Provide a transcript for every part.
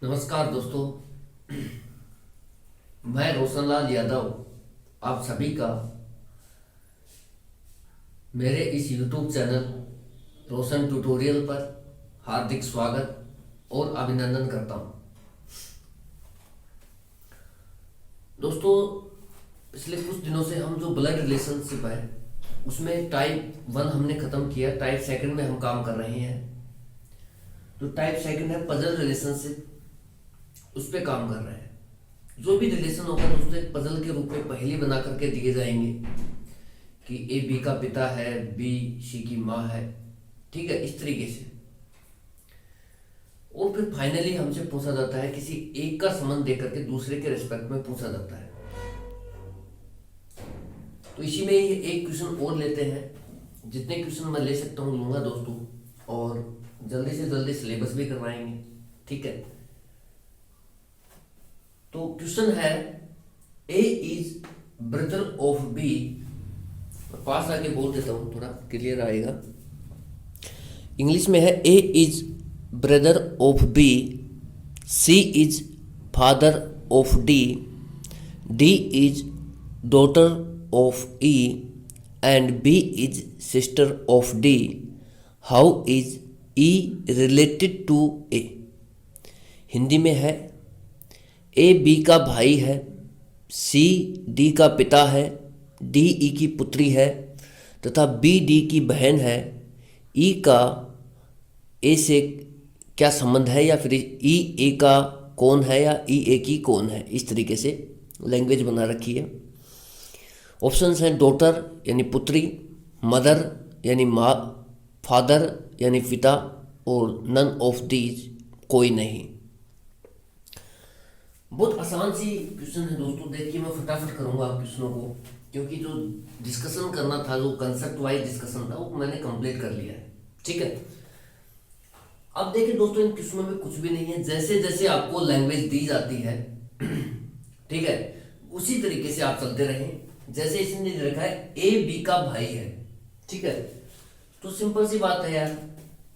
नमस्कार दोस्तों। मैं रोशनलाल यादव आप सभी का मेरे इस YouTube चैनल रोशन ट्यूटोरियल पर हार्दिक स्वागत और अभिनंदन करता हूं। दोस्तों, पिछले कुछ दिनों से हम जो ब्लड रिलेशनशिप है उसमें टाइप 1 हमने ख़त्म किया। टाइप 2 में हम काम कर रहे हैं। जो टाइप 2 है पजल रिलेशनशिप, उस पर काम कर रहे हैं। जो भी रिलेशन होगा दोस्तों एक पजल के रूप में पहेली बना करके दिए जाएंगे कि ए बी का पिता है, बी सी की माँ है, ठीक है, इस तरीके से। और फिर फाइनली हमसे पूछा जाता है, किसी एक का संबंध देकर के दूसरे के रिस्पेक्ट में पूछा जाता है। तो इसी में ये एक क्वेश्चन और लेते हैं। जितने क्वेश्चन मैं ले सकता हूँ लूंगा दोस्तों, और जल्दी से जल्दी सिलेबस भी करवाएंगे, ठीक है। तो क्वेश्चन है, A is brother of B. पास आके बोल देता हूँ, थोड़ा क्लियर आएगा। इंग्लिश में है, A is brother of B, C is father of D, D is daughter of E and B is sister of D. How is E related to A. Hindi में है, ए बी का भाई है, सी डी का पिता है, डी ई की पुत्री है तथा बी डी की बहन है। ई का ए से क्या संबंध है, या फिर ई ए का कौन है, या ई ए की कौन है। इस तरीके से लैंग्वेज बना रखी है। ऑप्शंस हैं, डॉटर यानी पुत्री, मदर यानी माँ, फादर यानी पिता, और नन ऑफ दीज कोई नहीं। बहुत आसान सी क्वेश्चन है दोस्तों। देखिए, मैं फटाफट करूंगा आप क्वेश्चनों को, क्योंकि जो डिस्कशन करना था, जो कंसेप्ट वाइज डिस्कशन था, वो मैंने कंप्लीट कर लिया है, ठीक है। अब देखिए दोस्तों, इन क्वेश्चनों में कुछ भी नहीं है। जैसे जैसे आपको लैंग्वेज दी जाती है ठीक है, उसी तरीके से आप चलते रहें। जैसे इसने दे रखा है ए बी का भाई है, ठीक है, तो सिंपल सी बात है यार,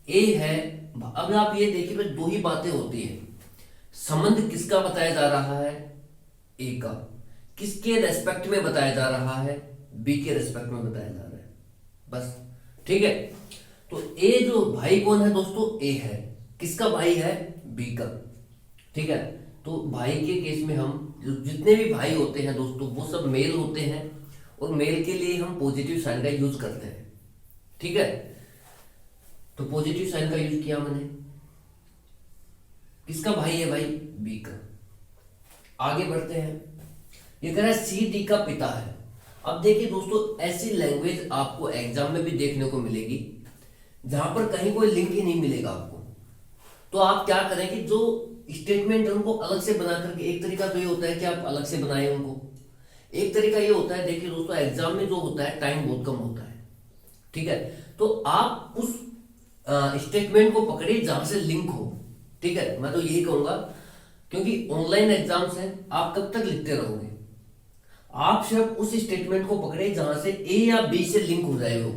ए है। अब आप ये देखिए, भाई दो ही बातें होती है। संबंध किसका बताया जा रहा है, ए का। किसके रेस्पेक्ट में बताया जा रहा है, बी के रेस्पेक्ट में बताया जा रहा है, बस, ठीक है। तो ए जो भाई कौन है दोस्तों, ए है। किसका भाई है, बी का, ठीक है। तो भाई के केस में हम जितने भी भाई होते हैं दोस्तों, वो सब मेल होते हैं, और मेल के लिए हम पॉजिटिव साइन का यूज करते हैं, ठीक है। तो पॉजिटिव साइन का यूज किया मैंने। किसका भाई है भाई, बी का। आगे बढ़ते हैं। ये कह रहा है सी डी का पिता है। अब देखिए दोस्तों, ऐसी लैंग्वेज आपको एग्जाम में भी देखने को मिलेगी जहां पर कहीं कोई लिंक ही नहीं मिलेगा आपको। तो आप क्या करें कि जो स्टेटमेंट है उनको अलग से बना करके, एक तरीका तो ये होता है कि आप अलग से बनाएं उनको। एक तरीका ये होता है, देखिए दोस्तों, एग्जाम में जो होता है टाइम बहुत कम होता है, ठीक है। तो आप उस स्टेटमेंट को पकड़िए जहां से लिंक हो, ठीक है। मैं तो यही कहूंगा, क्योंकि ऑनलाइन एग्जाम्स हैं, आप कब तक लिखते रहोगे। आप सिर्फ उस स्टेटमेंट को पकड़े जहां से ए या बी से लिंक हो जाए। वो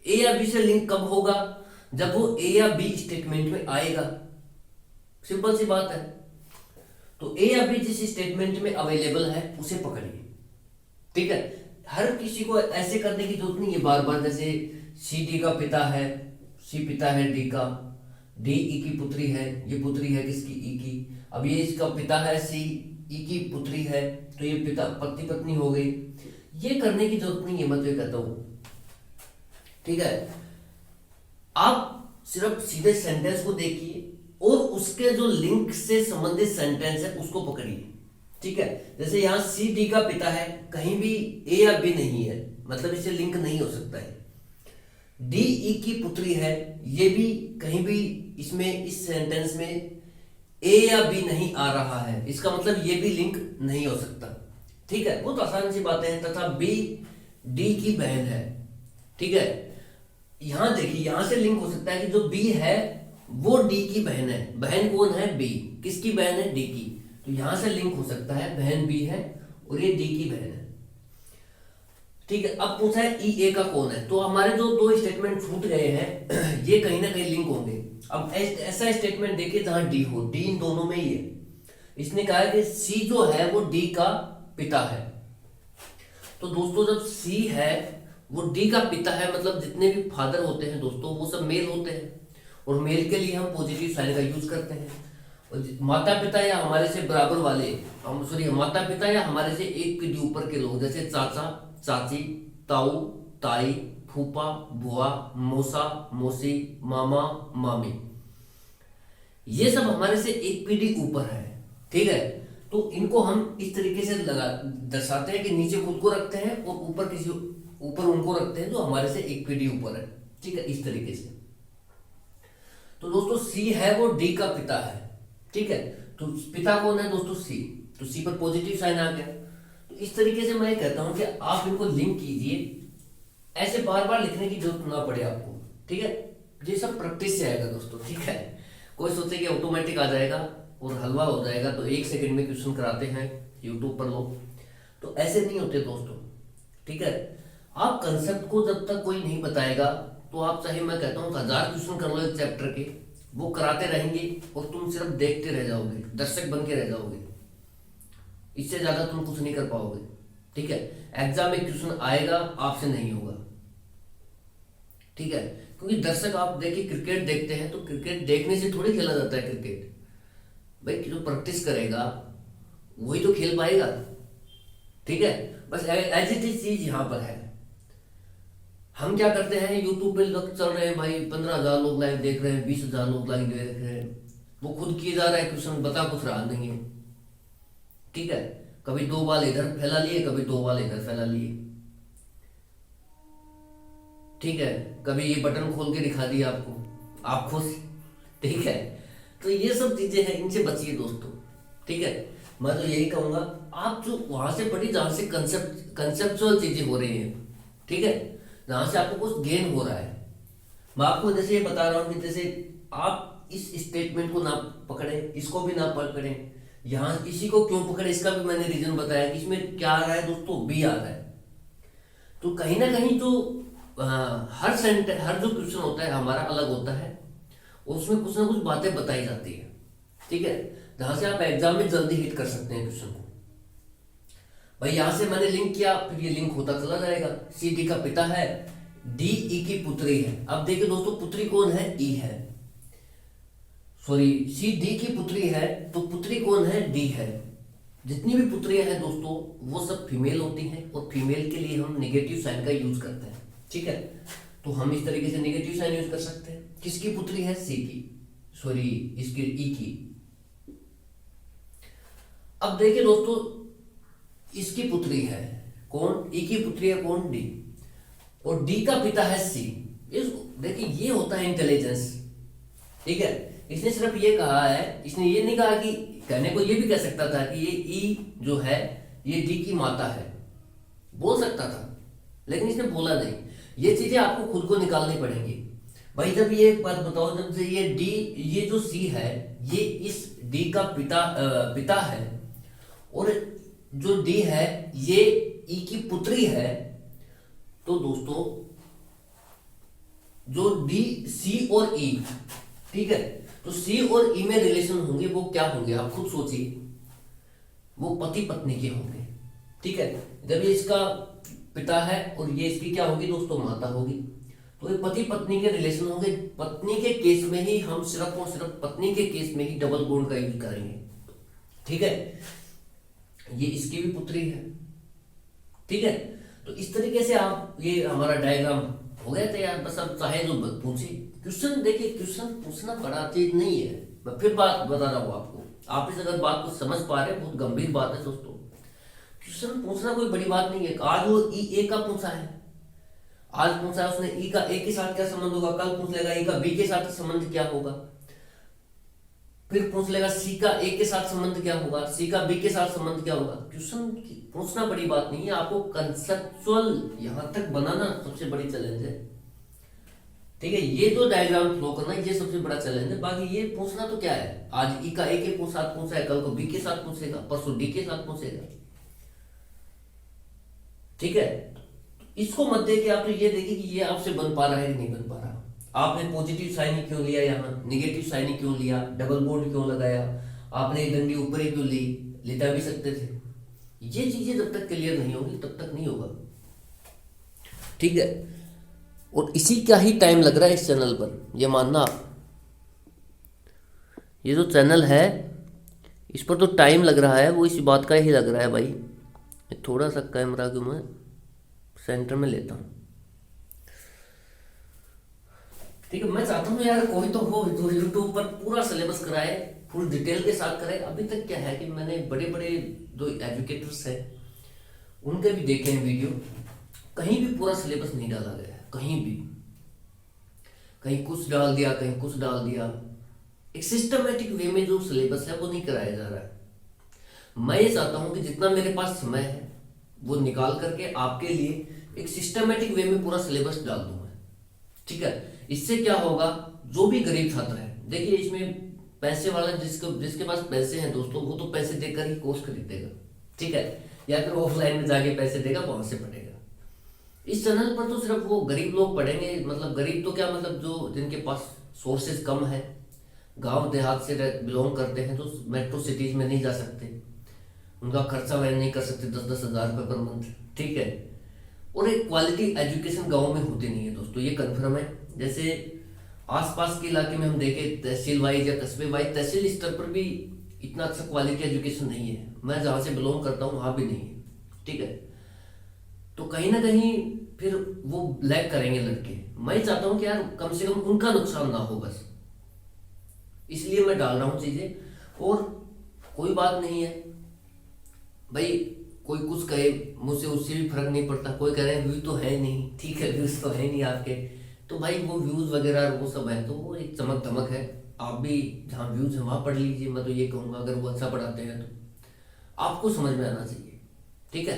ए या बी से लिंक कब होगा, जब वो ए या बी स्टेटमेंट में आएगा। सिंपल सी बात है। तो ए या बी जिस स्टेटमेंट में अवेलेबल है उसे पकड़िए, ठीक है। हर किसी को ऐसे करने की जरूरत नहीं है बार बार। जैसे सी डी का पिता है, सी पिता है डी का, डी ई की पुत्री है, ये पुत्री है किसकी, ई की। अब ये इसका पिता है, सी ई की पुत्री है, तो ये पिता पति पत्नी हो गई। ये करने की जरूरत नहीं है, मैं तो ये कहता हूं, ठीक है। आप सिर्फ सीधे सेंटेंस को देखिए और उसके जो लिंक से संबंधित सेंटेंस है उसको पकड़िए, ठीक है। जैसे यहां सी डी का पिता है, कहीं भी ए या बी नहीं है, मतलब इससे लिंक नहीं हो सकता है। डी ई की पुत्री है, ये भी कहीं भी इसमें इस सेंटेंस में ए या बी नहीं आ रहा है, इसका मतलब ये भी लिंक नहीं हो सकता, ठीक है। बहुत आसान सी बातें हैं। तथा बी डी की बहन है, ठीक है। यहां देखिए, यहां से लिंक हो सकता है कि जो बी है वो डी की बहन है। बहन कौन है, बी। किसकी बहन है, डी की। तो यहां से लिंक हो सकता है, बहन बी है और ये डी की बहन है। ठीक है, अब पूछा है ई ए का कौन है, तो हमारे जो दो स्टेटमेंट छूट गए हैं ये कहीं ना कहीं लिंक होंगे। अब ऐसा स्टेटमेंट देखिए जहां डी हो, डी इन दोनों में ही है। इसने कहा है कि सी जो है वो डी का पिता है। तो दोस्तों जब सी है वो डी का पिता है, मतलब जितने भी फादर होते हैं दोस्तों वो सब मेल होते हैं, और मेल के लिए हम पॉजिटिव साइन का यूज करते हैं। और माता पिता या हमारे से बराबर वाले, हम सॉरी माता पिता या हमारे से एक पीढ़ी ऊपर के लोग, जैसे चाचा चाची, ताऊ ताई, फूफा बुआ, मौसा मौसी, मामा मामी, ये सब हमारे से एक पीढ़ी ऊपर है। ठीक है, तो इनको हम इस तरीके से लगा दर्शाते हैं कि नीचे खुद को रखते हैं और ऊपर किसी ऊपर उनको रखते हैं जो हमारे से एक पीढ़ी ऊपर है। ठीक है, इस तरीके से। तो दोस्तों सी है वो डी का पिता है। ठीक है, तो पिता कौन है दोस्तों? सी। तो सी पर पॉजिटिव साइन आ गया। तो इस तरीके से मैं कहता हूं कि आप इनको लिंक कीजिए, ऐसे बार बार लिखने की जरूरत ना पड़े आपको। ठीक है, ये सब प्रैक्टिस से आएगा दोस्तों। ठीक है, कोई सोचे कि ऑटोमेटिक आ जाएगा और हलवा हो जाएगा, तो 1 सेकंड में क्वेश्चन कराते हैं यूट्यूब पर लोग, तो ऐसे नहीं होते दोस्तों। ठीक है, आप कंसेप्ट को जब तक कोई नहीं बताएगा तो आप चाहे मैं कहता हूँ 1000 क्वेश्चन कर लो एक चैप्टर के, वो कराते रहेंगे और तुम सिर्फ देखते रह जाओगे, दर्शक बन के रह जाओगे, इससे ज्यादा तुम कुछ नहीं कर पाओगे। ठीक है, एग्जाम में क्वेश्चन आएगा, आपसे नहीं होगा। ठीक है, क्योंकि दर्शक आप देखिए क्रिकेट देखते हैं, तो क्रिकेट देखने से थोड़ी खेला जाता है क्रिकेट। भाई जो प्रैक्टिस करेगा वही तो खेल पाएगा। ठीक है, बस एज इट इज चीज यहाँ पर है। हम क्या करते हैं, यूट्यूब पे लोग चल रहे हैं भाई, 15,000 लोग लाइव देख रहे हैं, 20,000 लोग लाइव देख रहे हैं, वो खुद किए जा रहा है क्वेश्चन, बता कुछ रहा नहीं है। ठीक है, कभी 2 बाल इधर फैला लिए, कभी 2 बाल इधर फैला लिए। ठीक है, कभी ये बटन खोल के दिखा दिया आपको, आप खुश। ठीक है, तो ये सब चीजें हैं, इनसे बचिए दोस्तों। ठीक है, मैं तो यही कहूंगा, आप जो वहां से पढ़िए जहां से कंसेप्चुअल चीजें हो रही हैं। ठीक है, जहां से आपको कुछ गेन हो रहा है। मैं आपको जैसे ये बता रहा हूं कि जैसे आप इस स्टेटमेंट को ना पकड़े, इसको भी ना पकड़े, यहाँ इसी को क्यों पकड़े इसका भी मैंने रीजन बताया कि इसमें क्या आ रहा है दोस्तों, बी आ रहा है। तो कहीं ना कहीं तो हर जो क्वेश्चन होता है हमारा अलग होता है, उसमें कुछ ना कुछ बातें बताई जाती है। ठीक है, जहां से आप एग्जाम में जल्दी हिट कर सकते हैं क्वेश्चन को। भाई यहां से मैंने लिंक किया, फिर ये लिंक होता चला जाएगा। सी डी का पिता है, डी ई की पुत्री है। अब देखिए दोस्तों, पुत्री कौन है? ई है। सॉरी, सी डी की पुत्री है, तो पुत्री कौन है? डी है। जितनी भी पुत्रियां हैं दोस्तों वो सब फीमेल होती हैं, और फीमेल के लिए हम नेगेटिव साइन का यूज करते हैं। ठीक है, तो हम इस तरीके से नेगेटिव साइन यूज कर सकते हैं। किसकी पुत्री है? सी की, सॉरी इसकी ई की। अब देखिए दोस्तों, इसकी पुत्री है कौन? ई की पुत्री है कौन? डी। और डी का पिता है सी। इस देखिए ये होता है इंटेलिजेंस। ठीक है, इसने सिर्फ ये कहा है, इसने ये नहीं कहा कि, कहने को ये भी कह सकता था कि ये ई जो है ये डी की माता है, बोल सकता था, लेकिन इसने बोला नहीं। ये चीजें आपको खुद को निकालनी पड़ेंगी। भाई जब ये एक बात बताओ, जब से ये डी, ये जो सी है ये इस डी का पिता है, और जो डी है ये ई की पुत्री है, तो दोस्तों जो डी, सी और ई, ठीक है, तो सी और ई में रिलेशन होंगे, वो क्या होंगे आप खुद सोचिए, वो पति पत्नी के होंगे। ठीक है, जब ये इसका पिता है और ये इसकी क्या होगी दोस्तों? माता होगी। तो ये पति पत्नी के रिलेशन होंगे। पत्नी के केस में ही हम सिर्फ और सिर्फ पत्नी के केस में ही डबल बॉन्ड का यूज करेंगे। ठीक है, ये इसकी भी पुत्री है। ठीक है, तो इस तरीके से आप, ये हमारा डायग्राम हो गया तैयार। बस अब चाहे जो पूछे क्वेश्चन, देखिए क्वेश्चन पूछना बड़ा चीज नहीं है। मैं फिर बात बता रहा हूं आपको, आप इस अगर बात को समझ पा रहे हैं, बहुत गंभीर बात है दोस्तों। क्वेश्चन पूछना कोई बड़ी बात नहीं है। आज वो ई ए का पूछा है, आज पूछा है उसने, ई का ए के साथ क्या संबंध होगा, कल पूछ लेगा ई का बी के साथ संबंध क्या होगा, फिर पूछ लेगा सी का ए के साथ संबंध क्या होगा, सी का बी के साथ संबंध क्या होगा। क्वेश्चन पूछना बड़ी बात नहीं है, आपको कंसेप्चुअल यहां तक बनाना सबसे बड़ी चैलेंज है। ठीक है, ये जो डायग्राम फ्लो करना ये सबसे बड़ा चैलेंज है। बाकी ये पूछना तो क्या है, आज ई का ए के साथ पूछा है, कल को बी के साथ पूछेगा, परसों डी के साथ पूछेगा। ठीक है, इसको मत देखिए, आप तो ये देखिए कि ये आपसे बन पा रहा है कि नहीं बन पा रहा। आपने पॉजिटिव साइन क्यों लिया, यहाँ निगेटिव साइन क्यों लिया, डबल बोल्ड क्यों लगाया, आपने ये डंडी ऊपर ही क्यों ली, लेटा भी सकते थे। ये चीजें जब तक क्लियर नहीं होगी तब तक नहीं होगा, ठीक है। और इसी का ही टाइम लग रहा है इस चैनल पर, ये मानना आप। ये जो चैनल है इस पर तो टाइम लग रहा है वो इस बात का ही लग रहा है भाई। थोड़ा सा कैमरा को मैं सेंटर में लेता हूँ, ठीक है। मैं चाहता हूँ यार कोई तो हो जो यूट्यूब पर पूरा सिलेबस कराए, फुल डिटेल के साथ कराए। अभी तक क्या है कि मैंने बड़े बड़े जो एजुकेटर्स हैं उनके भी देखे हैं वीडियो, कहीं भी पूरा सिलेबस नहीं डाला गया है, कहीं भी, कहीं कुछ डाल दिया कहीं कुछ डाल दिया। एक सिस्टमेटिक वे में जो सिलेबस है वो नहीं कराया जा रहा है। मैं ये चाहता हूँ कि जितना मेरे पास समय है वो निकाल करके आपके लिए एक सिस्टमेटिक वे में पूरा सिलेबस डाल दूँ मैं, ठीक है। इससे क्या होगा, जो भी गरीब छात्र है, देखिए इसमें पैसे वाला जिसके पास पैसे हैं दोस्तों वो तो पैसे देकर ही कोर्स खरीदेगा, ठीक है, या फिर ऑफलाइन में जाके पैसे देगा, वहां से पढ़ेगा। इस चैनल पर तो सिर्फ वो गरीब लोग पढ़ेंगे, मतलब गरीब तो क्या, मतलब जो जिनके पास सोर्सेज कम है, गांव देहात से बिलोंग करते हैं, तो मेट्रो सिटीज में नहीं जा सकते, उनका खर्चा वह नहीं कर सकते 10-10 हज़ार रुपये पर मंथ, ठीक है। और एक क्वालिटी एजुकेशन गांव में होती नहीं है दोस्तों, ये कन्फर्म है। जैसे आसपास के इलाके में हम देखें तहसील वाइज या कस्बे वाइज, तहसील स्तर पर भी इतना अच्छा क्वालिटी एजुकेशन नहीं है। मैं जहाँ से बिलोंग करता हूँ वहाँ भी नहीं है, ठीक है। तो कहीं ना कहीं फिर वो लैग करेंगे लड़के। मैं चाहता हूँ कि यार कम से कम उनका नुकसान ना हो, बस इसलिए मैं डाल रहा हूँ चीज़ें। और कोई बात नहीं है भाई, कोई कुछ कहे मुझसे उससे भी फर्क नहीं पड़ता। कोई कह रहे हैं व्यू तो है नहीं, ठीक है, व्यूज तो है नहीं आपके, तो भाई वो व्यूज वगैरह वो सब है तो वो एक चमक धमक है। आप भी जहाँ व्यूज है वहाँ पढ़ लीजिए, मैं तो ये कहूँगा अगर वो अच्छा पढ़ाते हैं तो आपको समझ में आना चाहिए, ठीक है।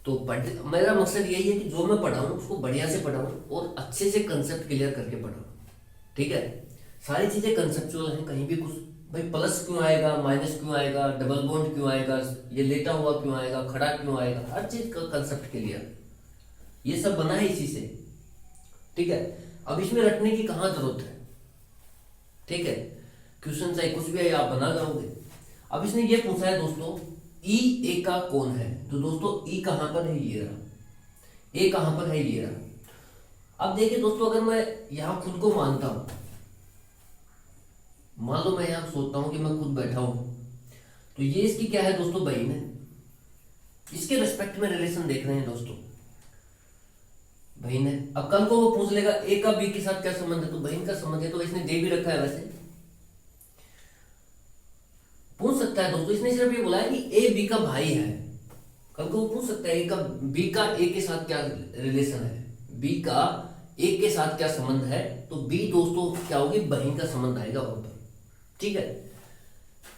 तो मेरा मकसद यही है कि जो मैं पढ़ाऊँ उसको बढ़िया से पढ़ाऊँ और अच्छे से कंसेप्ट क्लियर करके पढ़ाऊँ, ठीक है। सारी चीज़ें कंसेप्चुअल हैं, कहीं भी कुछ भाई प्लस क्यों आएगा, माइनस क्यों आएगा, डबल बॉन्ड क्यों आएगा, ये लेटा हुआ क्यों आएगा, खड़ा क्यों आएगा, हर चीज का कंसेप्ट क्लियर, ये सब बना है इसी से, ठीक है। अब इसमें रटने की कहाँ जरूरत है, ठीक है। क्वेश्चन चाहे कुछ भी है आप बना जाओगे। अब इसने ये पूछा है दोस्तों ई ए का कौन है, तो दोस्तों ई कहाँ पर है, ये रहा, ए कहाँ पर है, ये रहा। अब देखिए दोस्तों, अगर मैं यहाँ खुद को मानता हूं, मान लो मैं यहाँ सोचता हूँ कि मैं खुद बैठा हूँ, तो ये इसकी क्या है दोस्तों, बहन है। इसके रिस्पेक्ट में रिलेशन देख रहे हैं दोस्तों, बहन है। अब कल को वो पूछ लेगा ए का बी के साथ क्या संबंध है, तो बहन का संबंध है, तो इसने दे भी रखा है, वैसे पूछ सकता है दोस्तों। इसने सिर्फ ये बोला है कि ए बी का भाई है, कल को वो पूछ सकता है ए का बी का ए के साथ क्या रिलेशन है, बी का ए के साथ क्या संबंध है, तो बी दोस्तों क्या होगी, बहन का संबंध आएगा वहां पर, ठीक है।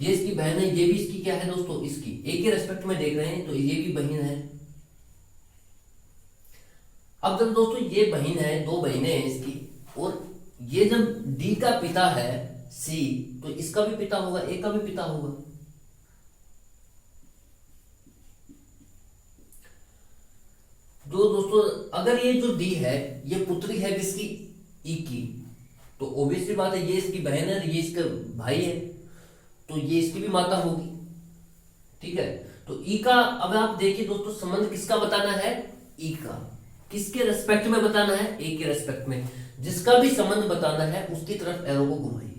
ये इसकी बहन है, ये भी इसकी क्या है दोस्तों, इसकी ए के रेस्पेक्ट में देख रहे हैं तो ये भी बहन है। अब जब दोस्तों ये बहन है, दो बहनें हैं इसकी, और ये जब डी का पिता है सी, तो इसका भी पिता होगा, ए का भी पिता होगा। तो दोस्तों अगर ये जो डी है ये पुत्री है किसकी, ई की, तो ऑब्वियसली बात है ये इसकी बहन है, ये इसका भाई है, तो ये इसकी भी माता होगी, ठीक है। तो ई का अब आप देखिए दोस्तों, संबंध किसका बताना है, ई का, किसके रेस्पेक्ट में बताना है, ए के रेस्पेक्ट में। जिसका भी संबंध बताना है उसकी तरफ एरो को घुमाइए,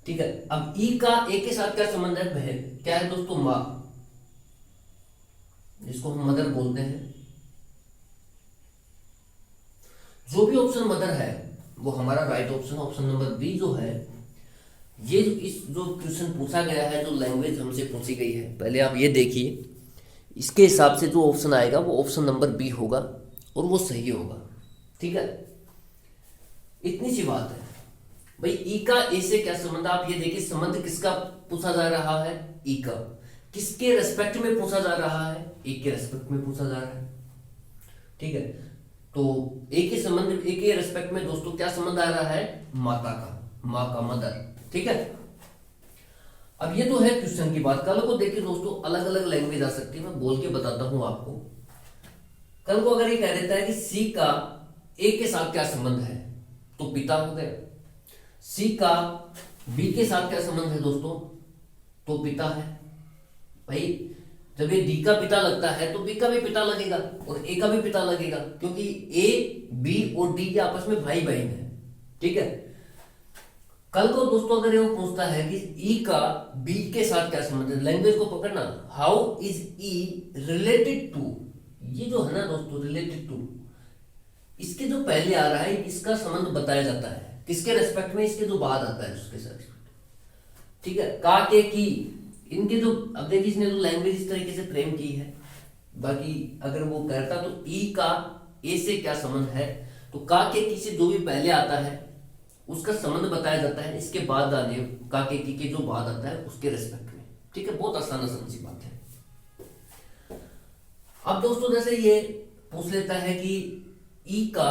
ठीक है। अब ई का ए के साथ क्या संबंध है, बहन, क्या है दोस्तों, मां, जिसको हम मदर बोलते हैं। जो भी ऑप्शन मदर है वो हमारा right option, option number B जो है। ये इस जो क्वेश्चन पूछा गया है, जो लैंग्वेज हमसे पूछी गई है, पहले आप ये देखिए, इसके हिसाब से जो ऑप्शन आएगा वो ऑप्शन नंबर बी होगा और वो सही होगा, ठीक है। इतनी सी बात है भाई। ई का ए से क्या संबंध, आप ये देखिए, संबंध किसका पूछा जा रहा है, ई का, किसके रेस्पेक्ट में पूछा जा रहा है, ए के रेस्पेक्ट में पूछा जा रहा है, ठीक है। तो ए के संबंध, ए के रेस्पेक्ट में दोस्तों क्या संबंध आ रहा है, माता का, माँ का, मदर, ठीक है। अब ये तो है क्वेश्चन की बात। कल को देखिए दोस्तों अलग अलग लैंग्वेज आ सकती है, मैं बोल के बताता हूं आपको। कल को अगर ये कह देता है कि सी का ए के साथ क्या संबंध है, तो पिता हो गया। सी का बी के साथ क्या संबंध है दोस्तों, तो पिता है। भाई जब ये डी का पिता लगता है तो बी का भी पिता लगेगा और ए का भी पिता लगेगा, क्योंकि ए बी और डी के आपस में भाई बहन है। ठीक है। कल को दोस्तों अगर ये पूछता है कि ई का बी के साथ क्या संबंध है, लैंग्वेज को पकड़ना, how is E related to, ये जो है ना दोस्तों रिलेटेड टू, इसके जो पहले आ रहा है इसका संबंध बताया जाता है किसके रेस्पेक्ट में, इसके जो बाद आता है उसके साथ। ठीक है। का के की, इनके जो, अब देखिए इसने तो लैंग्वेज इस तरीके से फ्रेम की है। बाकी अगर वो करता तो ई का ए से क्या संबंध है, तो का के की से जो भी पहले आता है उसका संबंध बताया जाता है इसके बाद आने, का के की के जो बाद आता है उसके रेस्पेक्ट में। ठीक है। बहुत आसान सी बात है। अब दोस्तों जैसे ये पूछ लेता है कि ई का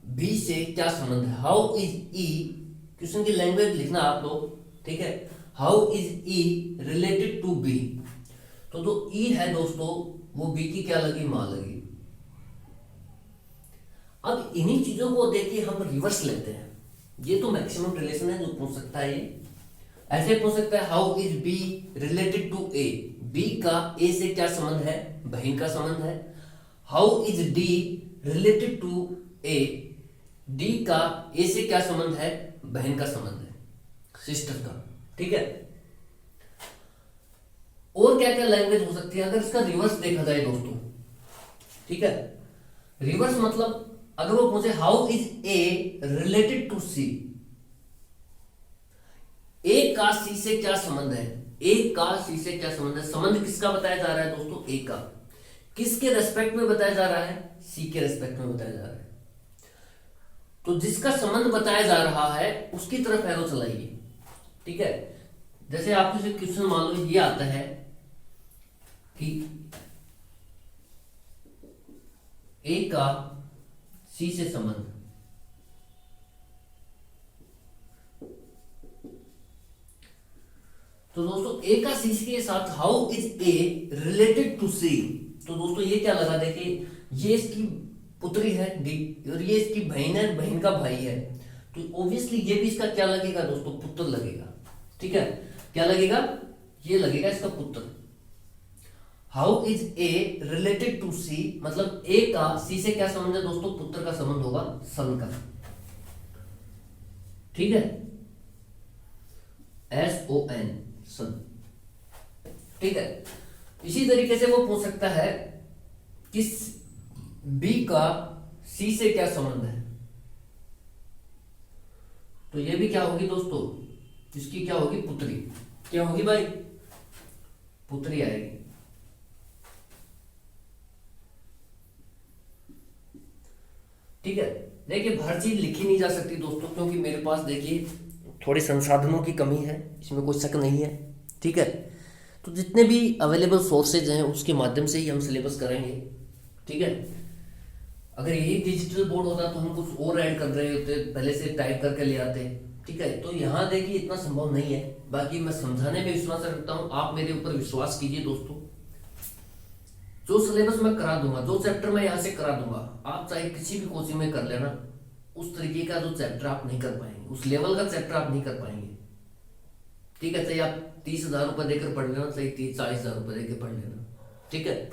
बी से क्या संबंध है, हाउ इज ई, क्वेश्चन की लैंग्वेज लिखना आप लोग। ठीक है। How is E related to B, तो जो ई है दोस्तों वो बी की क्या लगी, मां लगी। अब इन्हीं चीजों को देखिए हम रिवर्स लेते हैं, ये तो मैक्सिमम रिलेशन है जो पूछ सकता है। ये ऐसे पूछ सकता है how is B related to A, B का ए से क्या संबंध है, बहन का संबंध है। How is D related to A, D का ए से क्या संबंध है, बहन का संबंध है, सिस्टर का। ठीक है। और क्या क्या लैंग्वेज हो सकती है अगर इसका रिवर्स देखा जाए दोस्तों। ठीक है। रिवर्स मतलब अगर वो पूछे how is A related to C, A का सी से क्या संबंध है, ए का सी से क्या संबंध है, संबंध किसका बताया जा रहा है दोस्तों, ए का। किसके रेस्पेक्ट में बताया जा रहा है, सी के रेस्पेक्ट में बताया जा रहा है। तो जिसका संबंध बताया जा रहा है उसकी तरफ एरो चलाइए। ठीक है। जैसे आपके से क्वेश्चन मान लो ये आता है कि ए का सी से संबंध, तो दोस्तों ए का सी के साथ how is A related to C, तो दोस्तों ये क्या लगा, देखिए ये इसकी पुत्री है डी और ये इसकी बहन है, बहन का भाई है, तो ऑब्वियसली ये भी इसका क्या लगेगा दोस्तों, पुत्र लगेगा। ठीक है। क्या लगेगा, ये लगेगा इसका पुत्र। How is A related to C मतलब ए का सी से क्या संबंध है दोस्तों, पुत्र का संबंध होगा, सन का। ठीक है। SON, सन। ठीक है। इसी तरीके से वो पूछ सकता है कि बी का सी से क्या संबंध है, तो ये भी क्या होगी दोस्तों, इसकी क्या होगी, पुत्री। क्या होगी भाई, पुत्री आएगी। ठीक है। देखिए हर चीज लिखी नहीं जा सकती दोस्तों, क्योंकि मेरे पास देखिए थोड़ी संसाधनों की कमी है, इसमें कोई शक नहीं है। ठीक है। तो जितने भी अवेलेबल सोर्सेज हैं उसके माध्यम से ही हम सिलेबस करेंगे। ठीक है। अगर यही डिजिटल बोर्ड होता तो हम कुछ और ऐड कर रहे होते, पहले से टाइप करके ले आते। ठीक है। तो यहाँ देखिए इतना संभव नहीं है, बाकी मैं समझाने में विश्वास रखता हूँ, आप मेरे ऊपर विश्वास कीजिए दोस्तों। जो सिलेबस मैं करा दूंगा, जो चैप्टर मैं यहाँ से करा दूंगा, आप चाहे किसी भी कोचिंग में कर लेना, उस तरीके का जो चैप्टर आप नहीं कर पाएंगे, उस लेवल का चैप्टर आप नहीं कर पाएंगे। ठीक है। चाहे आप 30,000 रुपये देकर पढ़ लेना, चाहे 30-40,000 रुपये देकर पढ़ लेना। ठीक है।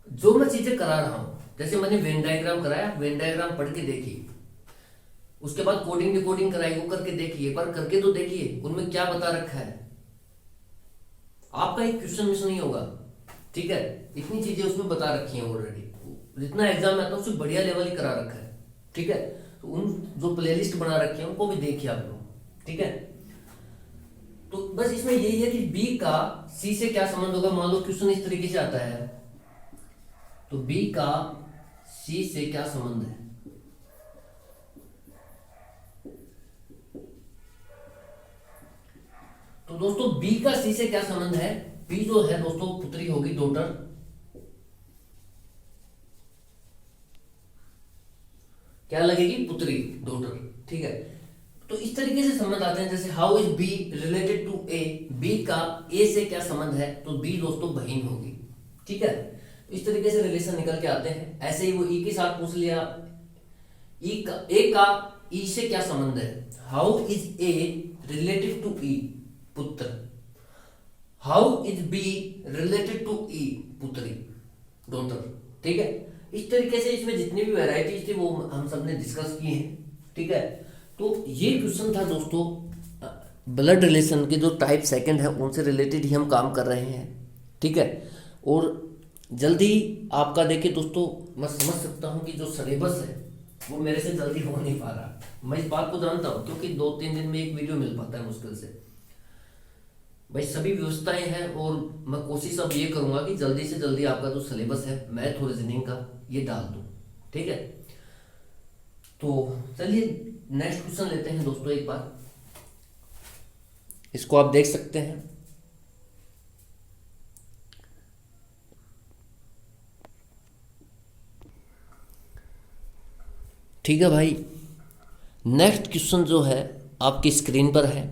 जो मैं चीजें करा रहा हूं, जैसे मैंने वेन डायग्राम कराया, वेन डायग्राम पढ़ के देखिए, उसके बाद कोडिंग डिकोडिंग कराई, वो करके देखिए, एक बार करके तो देखिए उनमें क्या बता रखा है। आपका एक क्वेश्चन मिस नहीं होगा। ठीक है। इतनी चीजें उसमें बता रखी हैं ऑलरेडी, जितना एग्जाम में आता है उससे बढ़िया लेवल ही करा रखा है। ठीक है। तो उन जो प्लेलिस्ट बना रखी है उनको भी देखिए आप लोग। ठीक है। तो बस इसमें यही है कि बी का सी से क्या संबंध होगा। मान लो क्वेश्चन इस तरीके से आता है, तो बी का सी से क्या संबंध है, तो दोस्तों बी का सी से क्या संबंध है, बी जो है दोस्तों पुत्री होगी, डॉटर। क्या लगेगी, पुत्री, डॉटर। ठीक है। तो इस तरीके से संबंध आते हैं, जैसे how is B related to A, B का ए से क्या संबंध है, तो बी दोस्तों बहन होगी। ठीक है। इस तरीके से रिलेशन निकल के आते हैं। ऐसे ही वो ई के साथ पूछ लिया, ए का ई से क्या संबंध है, how is A related to E, पुत्र। How is B related to E, पुत्री, डॉटर। ठीक है, इस तरीके से इसमें जितनी भी वैरायटीज थी वो हम सब ने डिस्कस किए हैं। ठीक है, तो ये क्वेश्चन था दोस्तों ब्लड रिलेशन के जो टाइप सेकंड है उनसे रिलेटेड ही हम काम कर रहे हैं। ठीक है, और जल्दी आपका देखिए दोस्तों, मैं समझ सकता हूँ कि जो सिलेबस है वो मेरे से जल्दी हो नहीं पा रहा। मैं इस बात को जानता हूँ क्योंकि 2-3 दिन में एक वीडियो मिल पाता है मुश्किल से। भाई सभी व्यवस्थाएं हैं और मैं कोशिश अब ये करूंगा कि जल्दी से जल्दी आपका जो सिलेबस है मैथ और रीजनिंग का ये डाल दूं। ठीक है, तो चलिए नेक्स्ट क्वेश्चन लेते हैं दोस्तों। एक बार इसको आप देख सकते हैं। ठीक है भाई, नेक्स्ट क्वेश्चन जो है आपकी स्क्रीन पर है।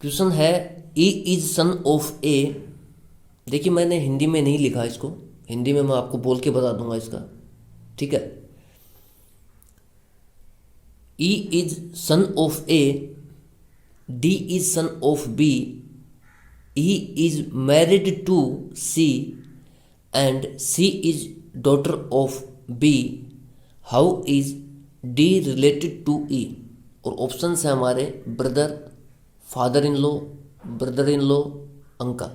क्वेश्चन है ई इज सन ऑफ ए। देखिए मैंने हिंदी में नहीं लिखा इसको, हिंदी में मैं आपको बोल के बता दूंगा इसका। ठीक है, E is son of A, D is son of B, E is married to C and C is daughter of B. How is D related to E. और ऑप्शन है हमारे brother, father in law, brother in law, uncle.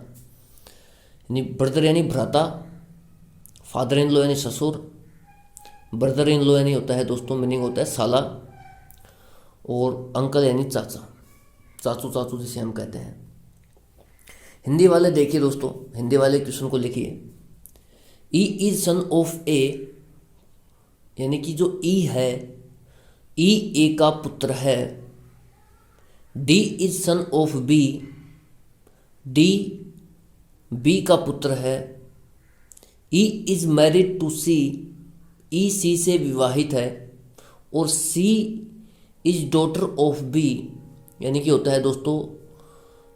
यानी brother यानी भ्राता, father in law यानी ससुर, brother in law यानी होता है दोस्तों मीनिंग होता है साला, और अंकल यानी चाचा, चाचू चाचू जिसे हम कहते हैं। हिंदी वाले देखिए दोस्तों, हिंदी वाले क्वेश्चन को लिखिए। ई इज सन ऑफ ए, यानी कि जो ई है, ई ए का पुत्र है। D is son of B, D B का पुत्र है। E is married to C, E C से विवाहित है। और C is daughter of B, यानी कि होता है दोस्तों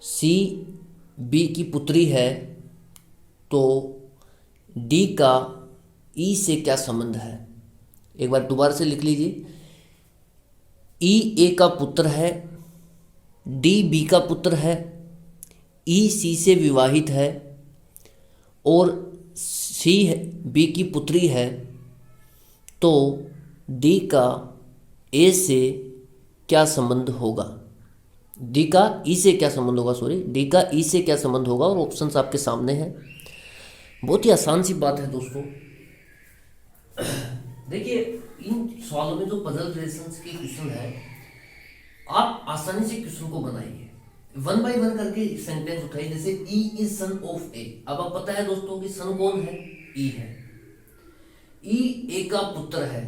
सी बी की पुत्री है। तो डी का ई से क्या संबंध है, एक बार दोबारा से लिख लीजिए। ई ए का पुत्र है, डी बी का पुत्र है, ई सी से विवाहित है और सी बी की पुत्री है। तो डी का ए से क्या संबंध होगा, डी का ई से क्या संबंध होगा, सॉरी डी का ई से क्या संबंध होगा। और ऑप्शंस आपके सामने हैं। बहुत ही आसान सी बात है दोस्तों। देखिए इन सवालों में जो पजल रिलेशंस के क्वेश्चन है, आप आसानी से क्वेश्चन को बनाइए, 1 बाय 1 करके सेंटेंस उठाइए। जैसे ई इज सन ऑफ ए, अब आप पता है दोस्तों कि सन कौन है, ई है। ई ए का पुत्र है,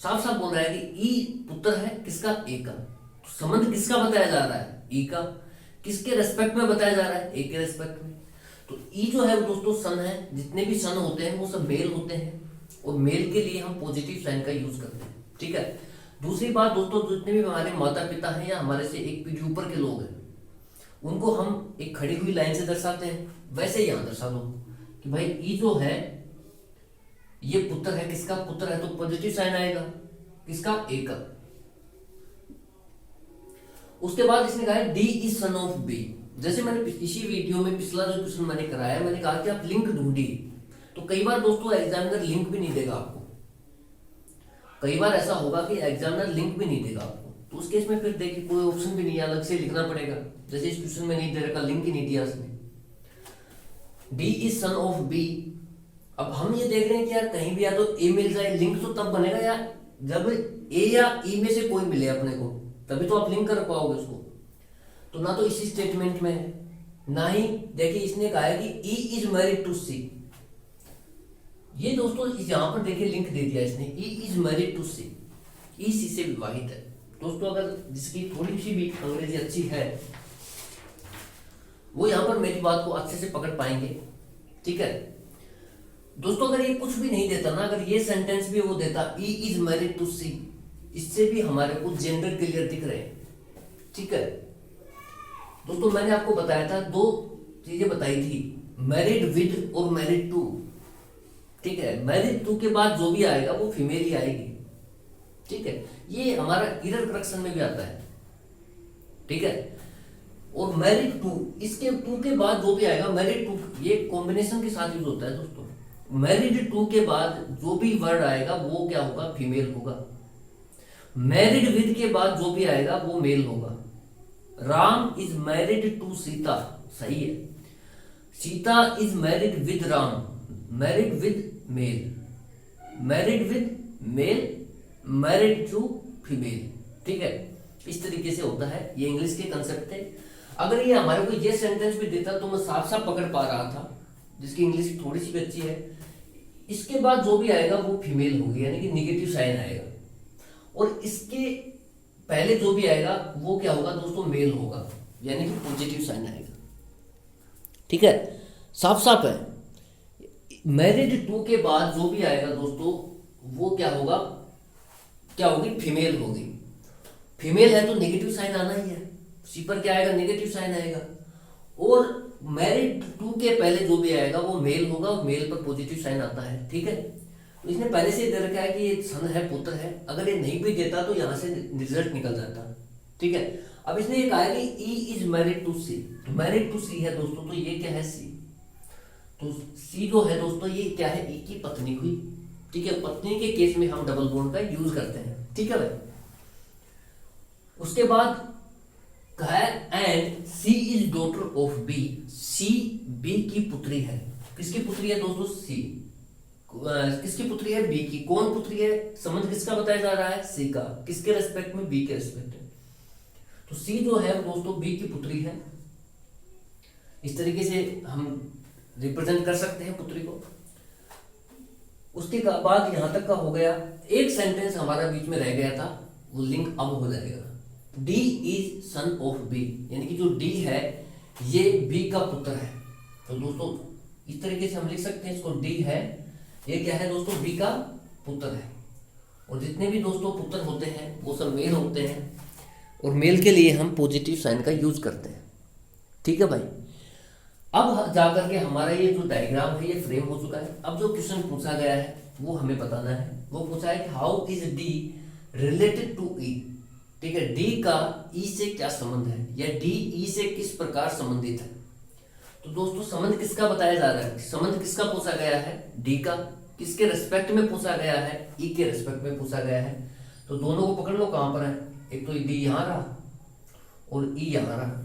साफ साफ बोल रहा है कि ई पुत्र है किसका, ए का। तो संबंध किसका बताया जा रहा है, ई का। किसके रेस्पेक्ट में बताया जा रहा है, ए के रेस्पेक्ट में। तो ई जो है वो दोस्तों सन है, जितने भी सन होते हैं वो सब मेल होते हैं और मेल के लिए हम पॉजिटिव साइन का यूज करते हैं। ठीक है, दूसरी बात दोस्तों, जितने भी हमारे माता पिता हैं या हमारे से एक पीढ़ी ऊपर के लोग हैं, उनको हम एक खड़ी हुई लाइन से दर्शाते हैं। वैसे ही यहां दर्शा दो कि भाई ई जो है ये पुत्र है, किसका पुत्र है, तो पॉजिटिव साइन आएगा, किसका, ए का। उसके बाद इसने कहा D is son of B. जैसे मैंने इसी वीडियो में पिछला जो क्वेश्चन मैंने कराया, मैंने कहा कि आप लिंक ढूंढिए। तो कई बार दोस्तों एग्जामिनर लिंक भी नहीं देगा आपको, कई बार ऐसा होगा कि एग्जामिनर लिंक भी नहीं देगा आपको। तो उस केस में फिर देखिए कोई ऑप्शन भी नहीं है, अलग से लिखना पड़ेगा। जैसे इस क्वेश्चन में नहीं दे रखा, लिंक ही नहीं दिया उसने, D is son of B. अब हम ये देख रहे हैं कि यार कहीं भी या तो ए मिल जाए, लिंक तो तब बनेगा यार जब ए या ई में से कोई मिले अपने को, तभी तो आप लिंक कर पाओगे उसको। तो ना तो इसी स्टेटमेंट में है, ना ही देखिए इसने कहा है कि ई इज मैरिड टू सी। ये दोस्तों यहां पर देखिए लिंक दे दिया इसने, ई is married to C, E C से विवाहित है। दोस्तों अगर जिसकी थोड़ी सी भी अंग्रेजी अच्छी है वो यहां पर मेरी बात को अच्छे से पकड़ पाएंगे। ठीक है दोस्तों, अगर ये कुछ भी नहीं देता ना, अगर ये सेंटेंस भी वो देता ई इज मैरिड टू सी, इससे भी हमारे को जेंडर क्लियर दिख रहे हैं। ठीक है दोस्तों, मैंने आपको बताया था, 2 चीजें बताई थी मैरिड विद और मैरिड टू। ठीक है, मैरिड टू के बाद जो भी आएगा वो फीमेल ही आएगी। ठीक है, ये हमारा एरर करेक्शन में भी आता है। ठीक है, और मैरिड टू, इसके टू के बाद जो भी आएगा मैरिड टू, ये कॉम्बिनेशन के साथ यूज होता है दोस्तों। मैरिड टू के बाद जो भी वर्ड आएगा वो क्या होगा, फीमेल होगा। मैरिड विद के बाद जो भी आएगा वो मेल होगा। Ram is married to Sita, सही है। Sita is married with Ram, married with male, married with male, married to female. ठीक है, इस तरीके से होता है। ये इंग्लिश के कंसेप्ट थे। अगर ये हमारे को ये सेंटेंस भी देता तो मैं साफ साफ पकड़ पा रहा था, जिसकी इंग्लिश थोड़ी सी भी अच्छी है। इसके बाद जो भी आएगा वो फीमेल होगी, यानी कि निगेटिव साइन आएगा। और इसके पहले जो भी आएगा वो क्या होगा दोस्तों, मेल होगा, यानी कि पॉजिटिव साइन आएगा। ठीक है, साफ साफ है। मैरिड टू के बाद जो भी आएगा दोस्तों वो क्या होगा, क्या होगी, फीमेल होगी। फीमेल है तो नेगेटिव साइन आना ही है, सी पर क्या आएगा, नेगेटिव साइन आएगा। और मैरिड टू के पहले जो भी आएगा वो मेल होगा, और मेल पर पॉजिटिव साइन आता है। ठीक है, तो इसने पहले से दे रखा है कि ये सन है, पुत्र है। अगर ये नहीं भी देता तो यहाँ से रिजल्ट निकल जाता। ठीक है, अब इसने ये कहा कि E is married to C, married to C है दोस्तों, तो ये क्या है, सी। तो सी जो है दोस्तों ये क्या है, ई की पत्नी हुई। ठीक है, पत्नी के केस में हम डबल बॉन्ड का यूज करते हैं। ठीक है भाई, उसके बाद कहा है and C is daughter of B, C B की पुत्री है। किसकी पुत्री है दोस्तों, सी। किसकी पुत्री है, बी की। कौन पुत्री है, संबंध किसका बताया जा रहा है, सी का। किसके रेस्पेक्ट में, बी के रेस्पेक्ट में। तो सी जो है दोस्तों बी की पुत्री है। इस तरीके से हम रिप्रेजेंट कर सकते हैं पुत्री को। उसके बाद यहां तक का हो गया। एक सेंटेंस हमारा बीच में रह गया था, वो लिंक अब हो जाएगा। D is son of B, यानी कि जो डी है ये बी का पुत्र है। तो दोस्तों इस तरीके से हम लिख सकते हैं इसको, डी है, ये क्या है दोस्तों, बी का पुत्र है। और जितने भी दोस्तों पुत्र होते हैं वो सब मेल होते हैं, और मेल के लिए हम पॉजिटिव साइन का यूज करते हैं। ठीक है भाई, अब जाकर के हमारा ये जो डायग्राम है ये फ्रेम हो चुका है। अब जो क्वेश्चन पूछा गया है वो हमें बताना है। वो पूछा है कि how is D related to E. ठीक है, डी का ई से क्या संबंध है, या डी ई से किस प्रकार संबंधित है। तो दोस्तों संबंध किसका बताया जा रहा है, संबंध किसका पूछा गया है, डी का। किसके रेस्पेक्ट में पूछा गया है, ई के रेस्पेक्ट में पूछा गया है। तो दोनों को पकड़ लो, कहां पर है, एक तो डी यहां रहा और ई यहां रहा।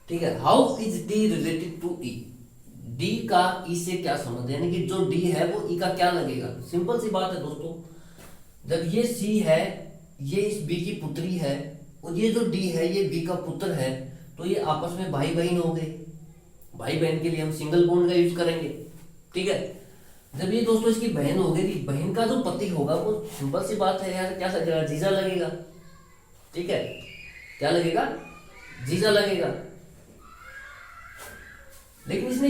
ठीक है, how is D related to E, D का ई से क्या संबंध है, यानी कि जो डी है वो ई का क्या लगेगा। सिंपल सी बात है दोस्तों, जब ये सी है, ये इस बी की पुत्री है, और ये जो डी है ये बी का पुत्र है, तो ये आपस में भाई बहन हो गए। भाई बहन के लिए हम सिंगल बॉन्ड का यूज करेंगे। ठीक है, जब ये दोस्तों इसकी बहन हो गई, बहन का जो पति होगा वो सिंपल सी बात है यार, क्या लगेगा, जीजा लगेगा। ठीक है, क्या लगेगा, जीजा लगेगा। लेकिन इसने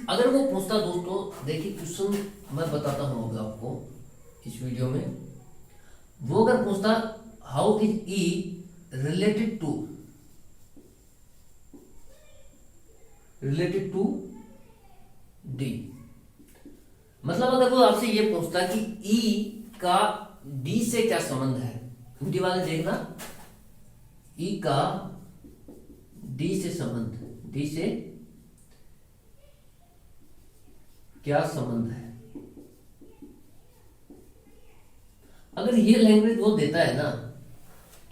अगर वो पूछता दोस्तों, देखिए क्वेश्चन मैं बताता हूं आपको इस वीडियो में। वो अगर पूछता how is E related to D, मतलब अगर वो आपसे ये पूछता कि ई का डी से क्या संबंध है, हिंदी वाले देखना, ई का डी से संबंध, डी से क्या संबंध है। अगर ये लैंग्वेज वो देता है ना,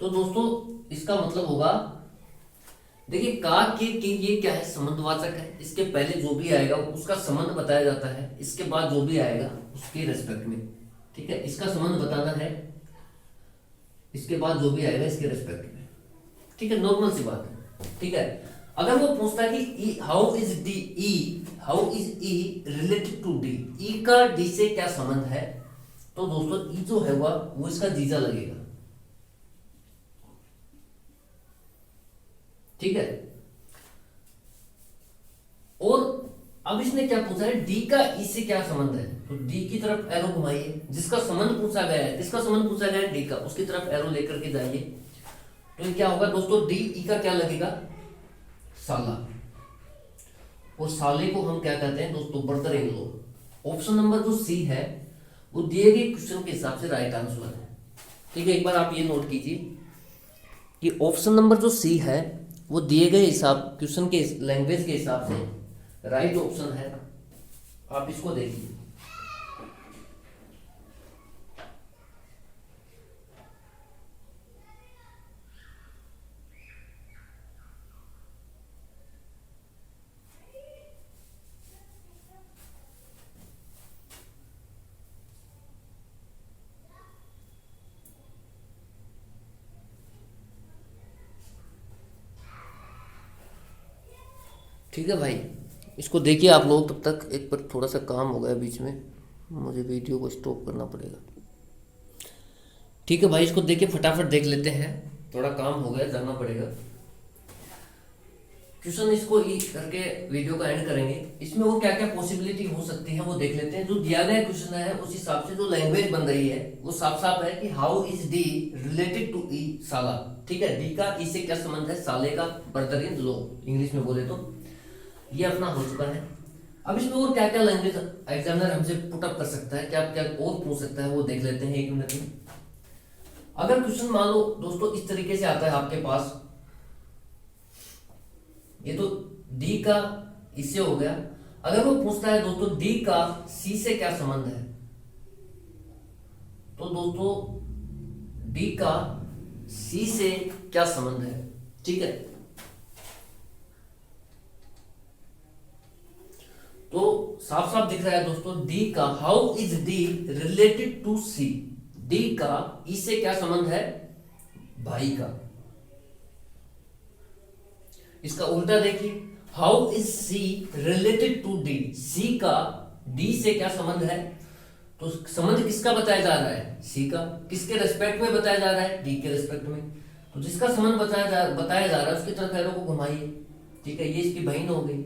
तो दोस्तों इसका मतलब होगा, देखिए का के ये क्या है, संबंधवाचक है। इसके पहले जो भी आएगा उसका संबंध बताया जाता है, इसके बाद जो भी आएगा उसके रेस्पेक्ट में। ठीक है, इसका संबंध बताना है, इसके बाद जो भी आएगा इसके रेस्पेक्ट में। ठीक है, नॉर्मल सी बात है। ठीक है, अगर वो पूछता है कि how is E related to D, E का डी से क्या संबंध है, तो दोस्तों ई जो है वो इसका जीजा लगेगा। ठीक है, और अब इसने क्या पूछा है, डी का ई से क्या संबंध है, तो डी की तरफ एरो घुमाइए। जिसका संबंध पूछा गया है, किसका संबंध पूछा गया है, डी का, उसकी तरफ एरो लेकर के जाइए। तो क्या होगा दोस्तों, डी ई का क्या लगेगा, साला। और साले को हम क्या कहते हैं दोस्तों, brother in law. Option number जो सी है वो दिए गए क्वेश्चन के हिसाब से राइट आंसर है। ठीक है, एक बार आप ये नोट कीजिए कि ऑप्शन नंबर जो सी है वो दिए गए हिसाब क्वेश्चन के लैंग्वेज के हिसाब से राइट ऑप्शन है। आप इसको देखिए। ठीक है भाई, इसको देखिए आप लोग। तब तक एक बार थोड़ा सा काम हो गया बीच में, मुझे वीडियो को स्टॉप करना पड़ेगा। ठीक है भाई, इसको देखिए, फटाफट देख लेते हैं, थोड़ा काम हो गया, जाना पड़ेगा। क्वेश्चन इसको ई करके वीडियो का एंड करेंगे। इसमें वो क्या क्या पॉसिबिलिटी हो सकती है वो देख लेते हैं। जो दिया गया क्वेश्चन है उस हिसाब से जो लैंग्वेज बन रही है वो साफ साफ है कि how is D related to E साला। ठीक है, डी का ई से क्या संबंध है, साले का ब्रदर इन लॉ इंग्लिश में बोले तो। ये अपना हो चुका है। अब इसमें और क्या क्या लैंग्वेज एग्जामिनर हमसे पुटअप कर सकता है, क्या क्या और पूछ सकता है वो देख लेते हैं एक मिनट में। अगर क्वेश्चन मान लो दोस्तों इस तरीके से आता है आपके पास, ये तो डी का इससे हो गया। अगर वो पूछता है दोस्तों डी का सी से क्या संबंध है, तो दोस्तों डी का सी से क्या संबंध है। ठीक है, तो साफ साफ दिख रहा है दोस्तों डी का how is D related to C. D का ई से क्या संबंध है, भाई का। इसका उल्टा देखिए, how is C related to D. C का डी से क्या संबंध है, तो संबंध किसका बताया जा रहा है, सी का। किसके रेस्पेक्ट में बताया जा रहा है, डी के रेस्पेक्ट में। तो जिसका संबंध बताया जा रहा है उसकी तरफ एरो को घुमाइए। ठीक है, ये इसकी बहन हो गई।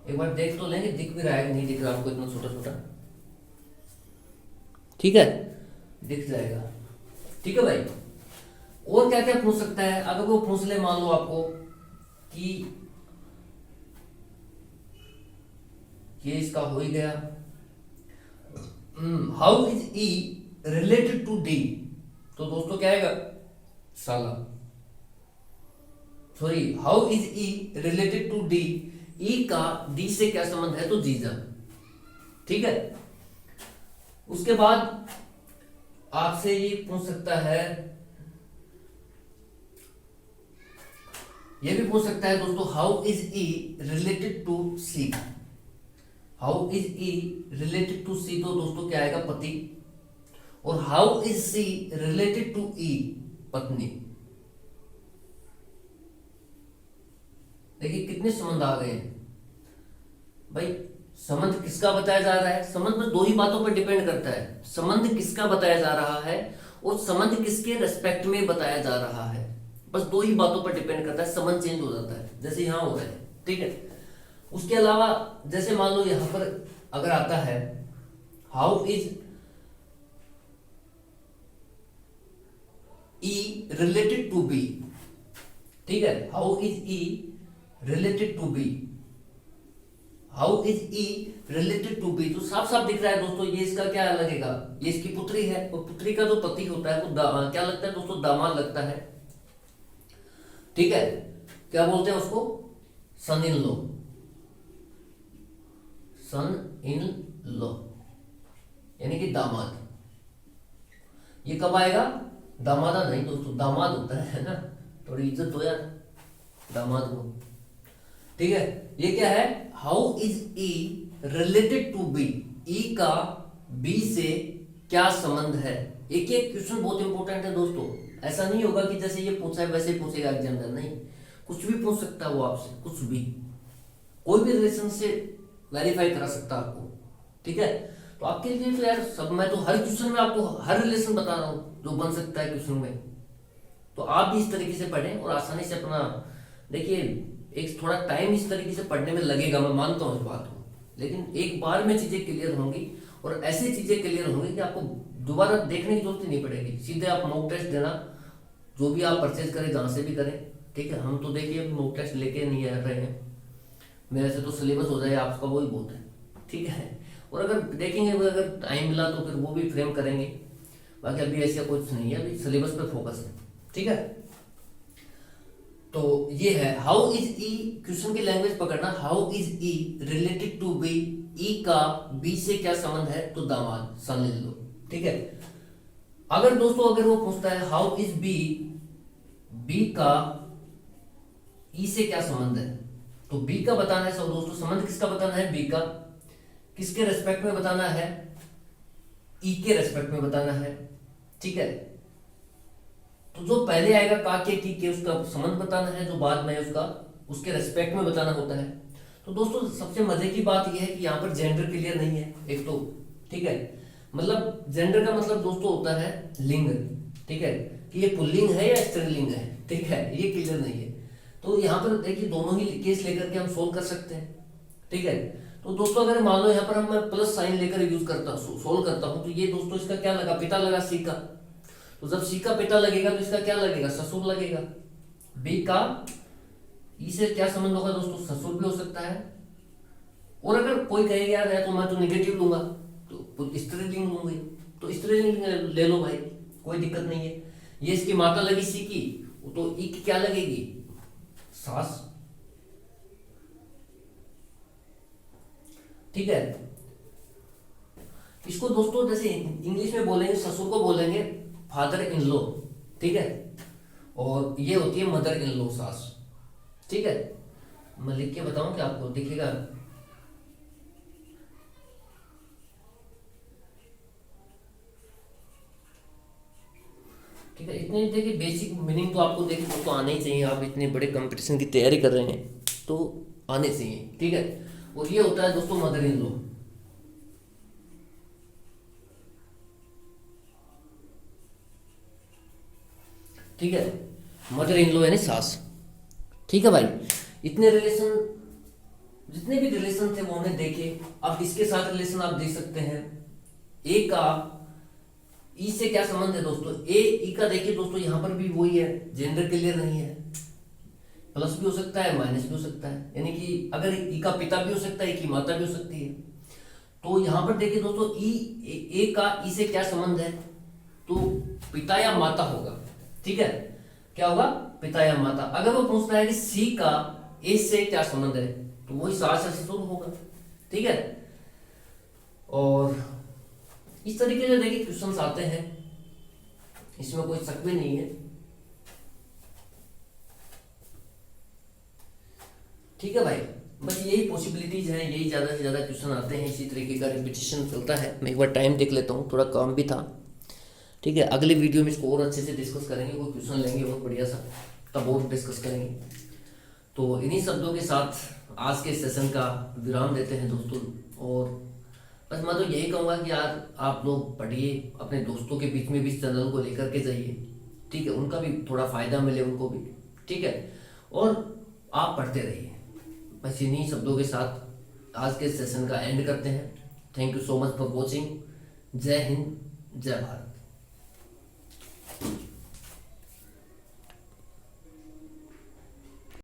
एक बार देख तो लेंगे, दिख भी रहा है कि नहीं दिख रहा आपको इतना छोटा छोटा। ठीक है, दिख जाएगा। ठीक है भाई, और क्या क्या पूछ सकता है। अगर वो पूछ ले मान लो आपको कि ये इसका हो ही गया, how is E related to D, तो दोस्तों क्या आएगा, साला। Sorry, how is E related to D, E का डी से क्या संबंध है, तो जीजा। ठीक है, उसके बाद आपसे ये पूछ सकता है, ये भी पूछ सकता है दोस्तों how is E related to C. How is E related to C, तो दोस्तों क्या आएगा, पति। और how is C related to E, पत्नी। देखिए कितने संबंध आ गए हैं भाई। संबंध किसका बताया जा रहा है, संबंध में दो ही बातों पर डिपेंड करता है, संबंध किसका बताया जा रहा है और संबंध किसके रेस्पेक्ट में बताया जा रहा है। बस दो ही बातों पर डिपेंड करता है, संबंध चेंज हो जाता है, जैसे यहां हो रहा है। ठीक है, उसके अलावा जैसे मान लो यहां पर अगर आता है how is E related to B. ठीक है, how is E related to B, how is E related to B, तो साफ साफ दिख रहा है दोस्तों ये इसका क्या लगेगा, ये इसकी पुत्री है। और पुत्री का जो पति होता है वो क्या लगता है दोस्तों, दामाद लगता है। ठीक है, क्या बोलते हैं उसको, सन in law. Sun in law यानी कि दामाद। ये कब आएगा, दामादा नहीं दोस्तों, दामाद होता है ना, थोड़ी इज्जत दो यार दामाद को। ठीक है, ये क्या है, how is E related to B, E का बी से क्या संबंध है। एक एक क्वेश्चन बहुत इंपॉर्टेंट है दोस्तों, ऐसा नहीं होगा कि जैसे ये पूछा है वैसे पूछेगा एग्जामिनर, नहीं, कुछ भी पूछ सकता है वो आपसे, कुछ भी, कोई भी रिलेशन से वेरीफाई करा सकता है आपको। ठीक है, तो आपके लिए तो यार सब, मैं तो हर क्वेश्चन में आपको हर रिलेशन बता रहा हूं जो बन सकता है क्वेश्चन में। तो आप भी इस तरीके से पढ़ें और आसानी से अपना, देखिए एक थोड़ा टाइम इस तरीके से पढ़ने में लगेगा, मैं मानता हूँ इस बात को, लेकिन एक बार में चीजें क्लियर होंगी और ऐसी चीजें क्लियर होंगी कि आपको दोबारा देखने की जरूरत ही नहीं पड़ेगी। सीधे आप मॉक टेस्ट देना, जो भी आप परचेज करें जहां से भी करें, ठीक है, हम तो देखिए अभी मॉक टेस्ट लेके नहीं आ रहे हैं, मेरे से तो सिलेबस हो जाए आपका वही बहुत है, ठीक है। और अगर देखेंगे अगर टाइम मिला तो फिर वो भी फ्रेम करेंगे, बाकी अभी ऐसा कुछ नहीं है, अभी सिलेबस पे फोकस है, ठीक है। तो ये है हाउ इज ई, क्वेश्चन की लैंग्वेज पकड़ना, how is E related to B, E का बी से क्या संबंध है, तो दामाद सन ले लो, ठीक है। अगर दोस्तों अगर वो पूछता है हाउ इज बी, बी का ई से क्या संबंध है, तो बी का बताना है। सब दोस्तों संबंध किसका बताना है, बी का, किसके रेस्पेक्ट में बताना है, ई के रेस्पेक्ट में बताना है, ठीक है। तो जो पहले आएगा का के टी के उसका संबंध बताना है, जो बाद में उसका उसके रेस्पेक्ट में बताना होता है। तो दोस्तों सबसे मजे की बात यह है कि यहाँ पर जेंडर क्लियर नहीं है एक तो, ठीक है। मतलब जेंडर का मतलब दोस्तों होता है लिंग, ठीक है, कि ये पुल्लिंग है या स्त्रीलिंग है, ठीक है, ये क्लियर नहीं है। तो यहाँ पर देखिए दोनों ही केस लेकर के हम सोल्व कर सकते हैं, ठीक है। तो दोस्तों अगर मान लो यहाँ पर हम मैं प्लस साइन लेकर यूज करता हूँ, सोल्व करता हूँ, तो ये दोस्तों इसका क्या लगा, पिता लगा सी का। तो जब सी का पिता लगेगा तो इसका क्या लगेगा, ससुर लगेगा। बी का ई से क्या संबंध होगा दोस्तों, ससुर भी हो सकता है। और अगर कोई कहेगा यार तो मैं तो निगेटिव लूंगा, तो स्त्रीलिंग लूंगी, तो स्त्रीलिंग ले लो भाई, कोई दिक्कत नहीं है। ये इसकी माता लगी सी की, तो ई की क्या लगेगी, सास, ठीक है। इसको दोस्तों जैसे इंग्लिश में बोलेंगे, ससुर को बोलेंगे फादर इन लॉ, ठीक है, और ये होती है मदर इन लॉ, सास, ठीक है। मैं लिख के बताऊं कि आपको दिखेगा, ठीक है। इतने देखिए बेसिक मीनिंग तो आपको देखिए दोस्तों आने ही चाहिए, आप इतने बड़े कंपटीशन की तैयारी कर रहे हैं तो आने चाहिए, ठीक है। और ये होता है दोस्तों मदर इन लॉ, ठीक है, मदर इन लॉ यानी सास, ठीक है भाई। इतने रिलेशन, जितने भी रिलेशन थे वो हमने देखे। अब इसके साथ रिलेशन आप देख सकते हैं, ए का ई से क्या संबंध है दोस्तों, ए ई का देखिए दोस्तों यहाँ पर भी वही है, जेंडर क्लियर नहीं है, प्लस भी हो सकता है माइनस भी हो सकता है, यानी कि अगर ई का पिता भी हो सकता है, ई की माता भी हो सकती है। तो यहाँ पर देखिए दोस्तों ई, ए का ई से क्या संबंध है, तो पिता या माता होगा, ठीक है, क्या होगा, पिता या माता। अगर वो पूछता है कि सी का ए से क्या संबंध है, तो वही सास या ससुर होगा, ठीक है। और इस तरीके से देखिए क्वेश्चंस आते हैं, इसमें कोई शक भी नहीं है, ठीक है भाई। बस यही पॉसिबिलिटीज हैं, यही ज़्यादा से ज़्यादा क्वेश्चन आते हैं, इसी तरीके का रिपीटिशन चलता है। मैं एक बार टाइम देख लेता हूँ, थोड़ा काम भी था, ठीक है। अगले वीडियो में इसको और अच्छे से डिस्कस करेंगे, कोई क्वेश्चन लेंगे बहुत बढ़िया सा, तब और डिस्कस करेंगे। तो इन्हीं शब्दों के साथ आज के सेशन का विराम देते हैं दोस्तों। और बस मैं तो यही कहूँगा कि यार आप लोग पढ़िए, अपने दोस्तों के बीच में भी इस चैनल को लेकर के जाइए, ठीक है, उनका भी थोड़ा फायदा मिले उनको भी, ठीक है। और आप पढ़ते रहिए। बस इन्हीं शब्दों के साथ आज के सेशन का एंड करते हैं। Thank you so much for watching. जय हिंद, जय भारत।